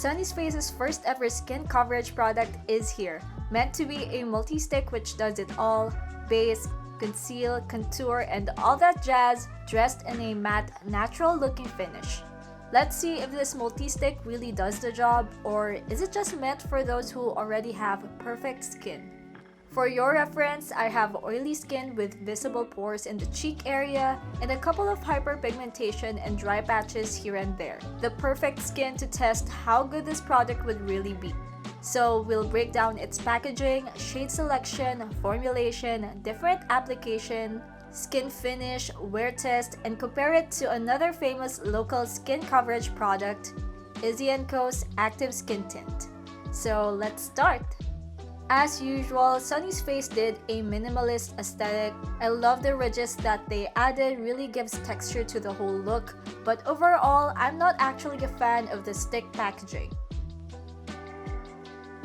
Sunny's Face's first ever skin coverage product is here, meant to be a multi-stick which does it all: base, conceal, contour, and all that jazz, dressed in a matte, natural looking finish. Let's see if this multi-stick really does the job, or is it just meant for those who already have perfect skin? For your reference, I have oily skin with visible pores in the cheek area and a couple of hyperpigmentation and dry patches here and there. The perfect skin to test how good this product would really be. So we'll break down its packaging, shade selection, formulation, different application, skin finish, wear test, and compare it to another famous local skin coverage product, Izzy & Co's Active Skin Tint. So let's start! As usual, Sunny's Face did a minimalist aesthetic. I love the ridges that they added, really gives texture to the whole look, but overall, I'm not actually a fan of the stick packaging.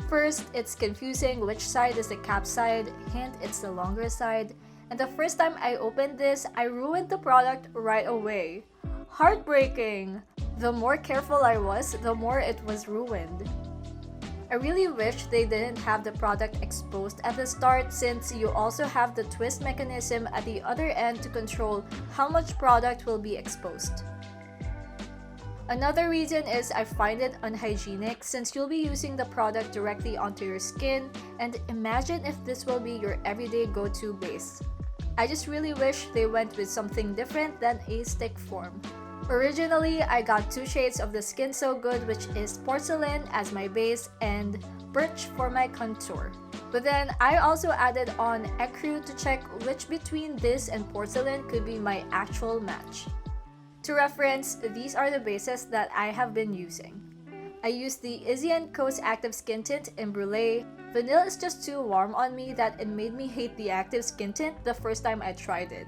First, it's confusing which side is the cap side, hint it's the longer side, and the first time I opened this, I ruined the product right away. Heartbreaking! The more careful I was, the more it was ruined. I really wish they didn't have the product exposed at the start, since you also have the twist mechanism at the other end to control how much product will be exposed. Another reason is I find it unhygienic, since you'll be using the product directly onto your skin, and imagine if this will be your everyday go-to base. I just really wish they went with something different than a stick form. Originally, I got two shades of the Skin So Good, which is Porcelain as my base and Birch for my contour. But then I also added on Ecru to check which between this and Porcelain could be my actual match. To reference, these are the bases that I have been using. I used the Izzy & Co's Active Skin Tint in Brulee. Vanilla is just too warm on me that it made me hate the Active Skin Tint the first time I tried it.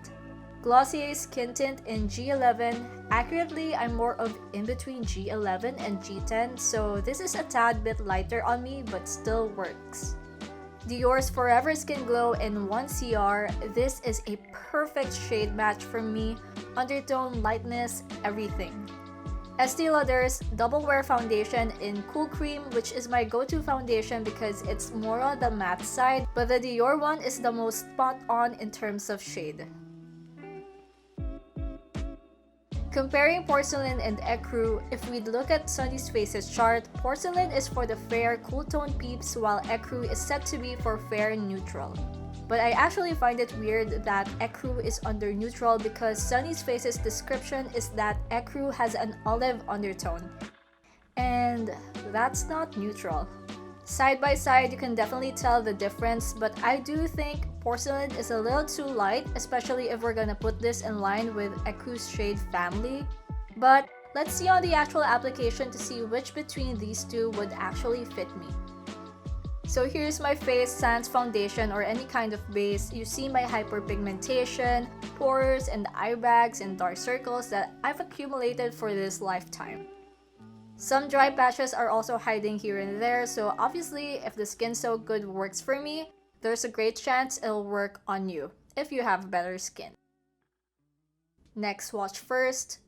Glossier Skin Tint in G11. Accurately, I'm more of in between G11 and G10, so this is a tad bit lighter on me but still works. Dior's Forever Skin Glow in 1CR. This is a perfect shade match for me. Undertone, lightness, everything. Estee Lauder's Double Wear Foundation in Cool Cream, which is my go-to foundation because it's more on the matte side, but the Dior one is the most spot on in terms of shade. Comparing Porcelain and Ecru, if we look at Sunny's Face's chart, Porcelain is for the fair, cool tone peeps, while Ecru is set to be for fair neutral. But I actually find it weird that Ecru is under neutral because Sunny's Face's description is that Ecru has an olive undertone. And that's not neutral. Side by side, you can definitely tell the difference, but I do think Porcelain is a little too light, especially if we're gonna put this in line with Ecru's shade family. But let's see on the actual application to see which between these two would actually fit me. So here's my face sans foundation or any kind of base. You see my hyperpigmentation, pores, and eye bags and dark circles that I've accumulated for this lifetime. Some dry patches are also hiding here and there, so obviously if the Skin So Good works for me, there's a great chance it'll work on you if you have better skin. Next swatch first.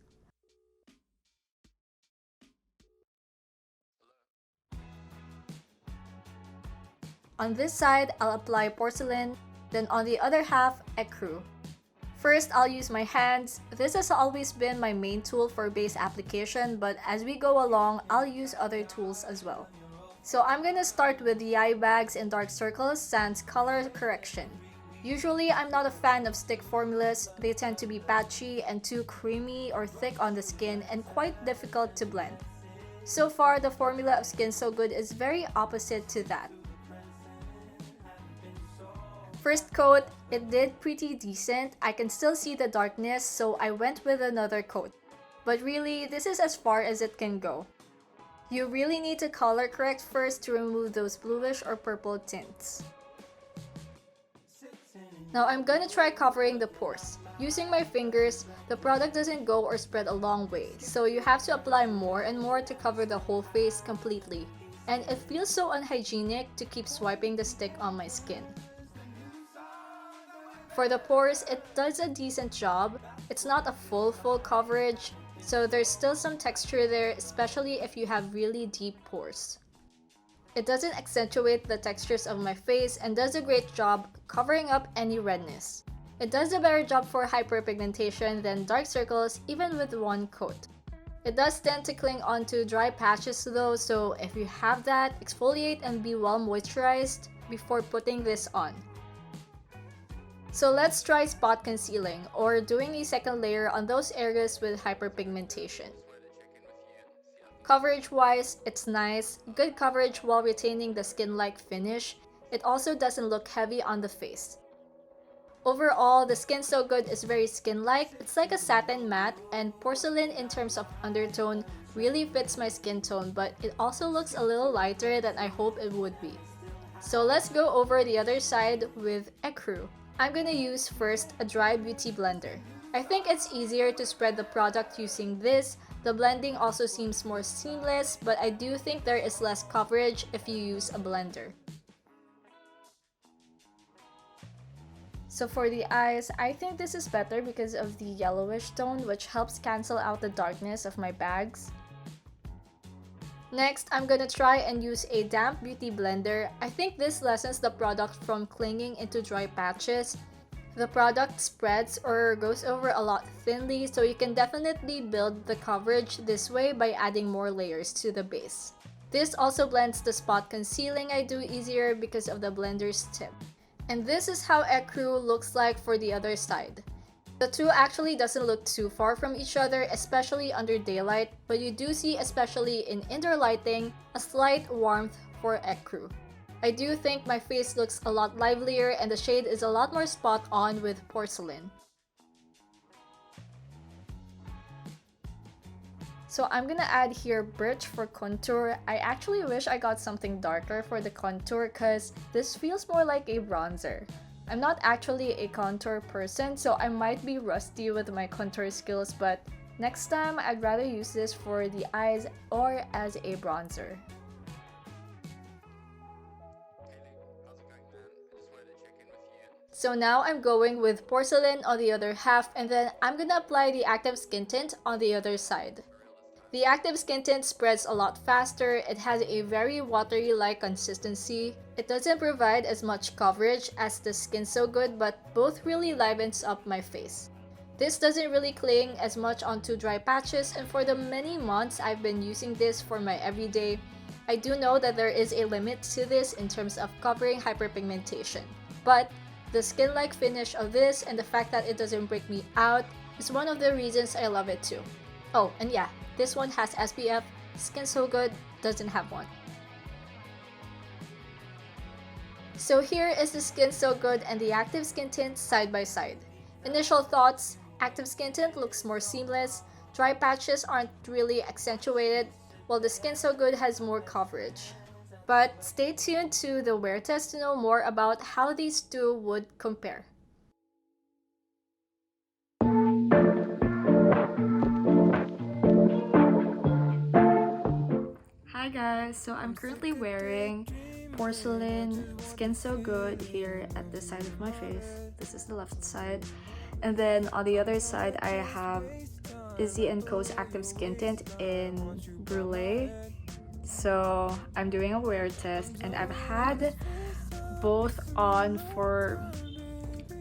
On this side, I'll apply Porcelain, then on the other half, Ecru. First, I'll use my hands. This has always been my main tool for base application, but as we go along, I'll use other tools as well. So I'm gonna start with the eye bags and dark circles sans color correction. Usually, I'm not a fan of stick formulas. They tend to be patchy and too creamy or thick on the skin and quite difficult to blend. So far, the formula of Skin So Good is very opposite to that. First coat, it did pretty decent. I can still see the darkness, so I went with another coat. But really, this is as far as it can go. You really need to color correct first to remove those bluish or purple tints. Now I'm gonna try covering the pores. Using my fingers, the product doesn't go or spread a long way, so you have to apply more and more to cover the whole face completely. And it feels so unhygienic to keep swiping the stick on my skin. For the pores, it does a decent job. It's not a full coverage. So there's still some texture there, especially if you have really deep pores. It doesn't accentuate the textures of my face and does a great job covering up any redness. It does a better job for hyperpigmentation than dark circles even with one coat. It does tend to cling onto dry patches though, so if you have that, exfoliate and be well moisturized before putting this on. So let's try spot concealing, or doing a second layer on those areas with hyperpigmentation. Coverage-wise, it's nice, good coverage while retaining the skin-like finish. It also doesn't look heavy on the face. Overall, the Skin So Good is very skin-like. It's like a satin matte, and porcelain in terms of undertone really fits my skin tone, but it also looks a little lighter than I hope it would be. So let's go over the other side with Ecru. I'm gonna use first a dry beauty blender. I think it's easier to spread the product using this. The blending also seems more seamless, but I do think there is less coverage if you use a blender. So for the eyes, I think this is better because of the yellowish tone, which helps cancel out the darkness of my bags. Next, I'm gonna try and use a damp beauty blender. I think this lessens the product from clinging into dry patches. The product spreads or goes over a lot thinly, so you can definitely build the coverage this way by adding more layers to the base. This also blends the spot concealing I do easier because of the blender's tip. And this is how Ecru looks like for the other side. The two actually doesn't look too far from each other, especially under daylight, but you do see, especially in indoor lighting, a slight warmth for Ecru. I do think my face looks a lot livelier and the shade is a lot more spot on with porcelain. So I'm gonna add here Birch for contour. I actually wish I got something darker for the contour because this feels more like a bronzer. I'm not actually a contour person, so I might be rusty with my contour skills, but next time I'd rather use this for the eyes or as a bronzer. So now I'm going with porcelain on the other half, and then I'm gonna apply the active skin tint on the other side. The active skin tint spreads a lot faster, it has a very watery-like consistency. It doesn't provide as much coverage as the Skin So Good, but both really livens up my face. This doesn't really cling as much onto dry patches, and for the many months I've been using this for my everyday, I do know that there is a limit to this in terms of covering hyperpigmentation. But the skin-like finish of this and the fact that it doesn't break me out is one of the reasons I love it too. Oh, and yeah, this one has SPF, Skin So Good doesn't have one. So here is the Skin So Good and the active skin tint side by side. Initial thoughts: active skin tint looks more seamless, dry patches aren't really accentuated, while the Skin So Good has more coverage. But stay tuned to the wear test to know more about how these two would compare. Hi guys, so I'm currently wearing porcelain Skin So Good here at the side of my face. This is the left side. And then on the other side, I have Izzy & Co's Active Skin Tint in Brulee. So I'm doing a wear test and I've had both on for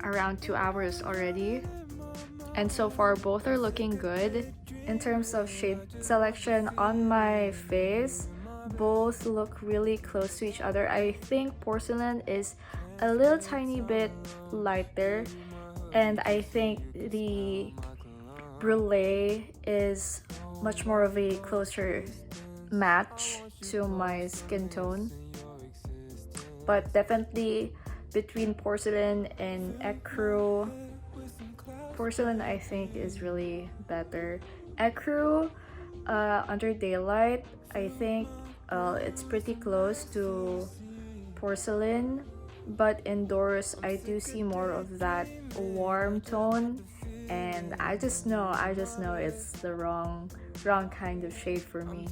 around 2 hours already. And so far both are looking good. In terms of shade selection on my face, both look really close to each other. I think porcelain is a little tiny bit lighter, and I think the Brulee is much more of a closer match to my skin tone. But definitely between porcelain and Ecru, porcelain I think is really better. Ecru under daylight, I think it's pretty close to porcelain, but indoors I do see more of that warm tone, and I just know it's the wrong kind of shade for me.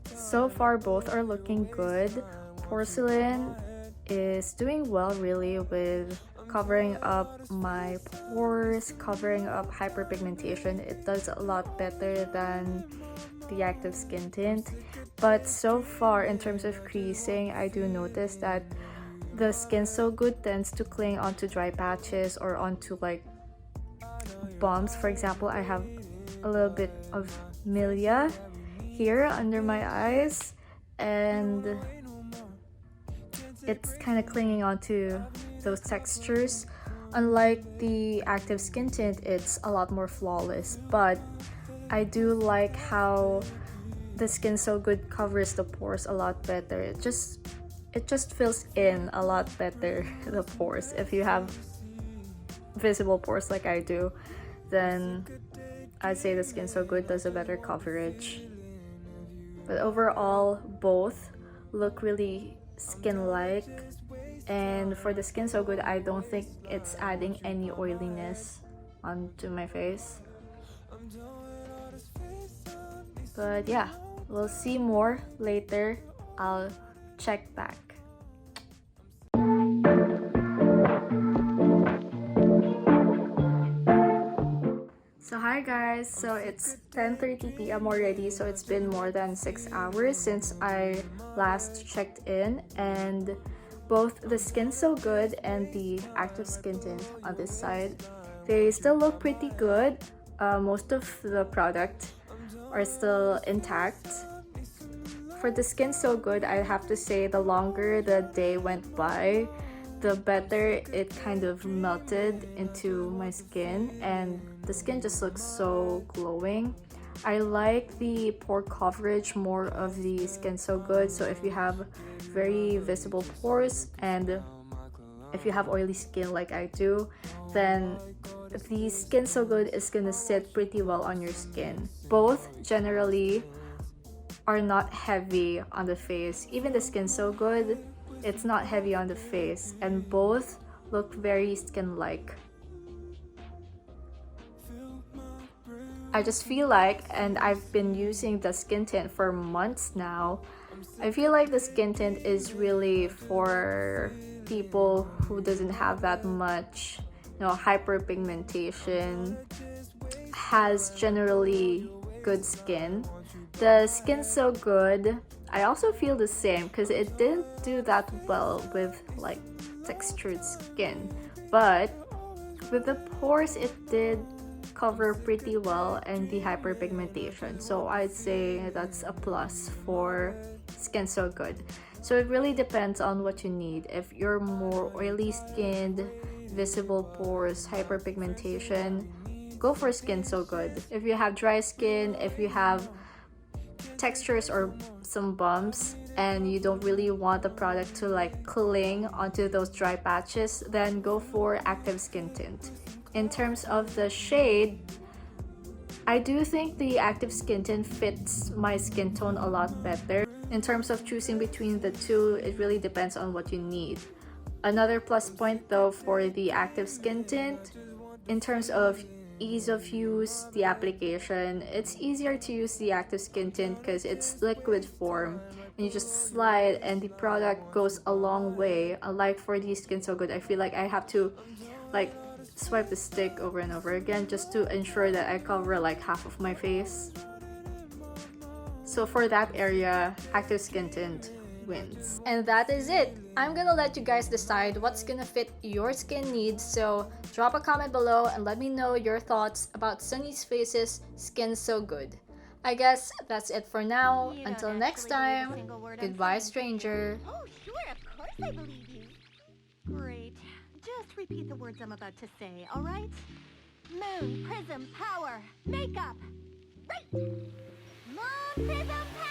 So far both are looking good. Porcelain is doing well really with covering up my pores, covering up hyperpigmentation. It does a lot better than the active skin tint. But so far, in terms of creasing, I do notice that the Skin So Good tends to cling onto dry patches or onto like bumps. For example, I have a little bit of milia here under my eyes, and it's kind of clinging onto those textures. Unlike the active skin tint, it's a lot more flawless, but I do like how the Skin So Good covers the pores a lot better. It just fills in a lot better the pores. If you have visible pores like I do, then I'd say the Skin So Good does a better coverage. But overall, both look really skin-like, and for the Skin So Good, I don't think it's adding any oiliness onto my face. But yeah, we'll see more later. I'll check back. So hi guys, so it's 10:30 p.m. already, so it's been more than 6 hours since I last checked in, and both the Skin So Good and the active skin tint on this side, they still look pretty good. Most of the product are still intact. For the Skin So Good, I have to say the longer the day went by, the better it kind of melted into my skin, and the skin just looks so glowing. I like the pore coverage more of the Skin So Good, so if you have very visible pores and if you have oily skin like I do, then the Skin So Good is gonna sit pretty well on your skin. Both generally are not heavy on the face. Even the Skin So Good, it's not heavy on the face, and both look very skin-like. I just feel like, and I've been using the skin tint for months now, I feel like the skin tint is really for people who doesn't have that much, hyperpigmentation, has generally good skin. The Skin So Good, I also feel the same because it didn't do that well with like textured skin, but with the pores it did cover pretty well and the hyperpigmentation, so I'd say that's a plus for Skin So Good. So it really depends on what you need. If you're more oily skinned, visible pores, hyperpigmentation, go for Skin So Good. If you have dry skin, if you have textures or some bumps and you don't really want the product to like cling onto those dry patches, then go for active skin tint. In terms of the shade, I do think the active skin tint fits my skin tone a lot better. In terms of choosing between the two, it really depends on what you need. Another plus point though for the active skin tint, in terms of ease of use, the application, it's easier to use the active skin tint because it's liquid form and you just slide and the product goes a long way. Unlike for the Skin So Good, I feel like I have to like swipe the stick over and over again just to ensure that I cover like half of my face. So for that area, active skin tint wins. And that is it. I'm gonna let you guys decide what's gonna fit your skin needs, so drop a comment below and let me know your thoughts about Sunny's Face's Skin So Good. I guess that's it for now. Until next time, goodbye stranger. Oh sure, of course I believe you. Great. Just repeat the words I'm about to say, alright? Moon, prism, power, makeup. Right! Moon, prism, power!